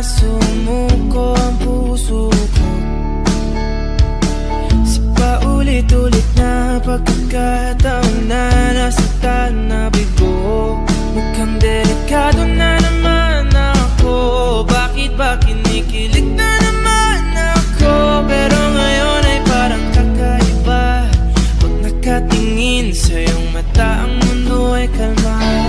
sumuko ang puso ko sa paulit-ulit na pagkakataon na nasaktan na bigo. Mukhang delikado na naman ako. Bakit ba kinikilig na naman ako? Pero ngayon ay parang kakaiba. Pag nakatingin sa iyong mata, ang mundo ay kalma.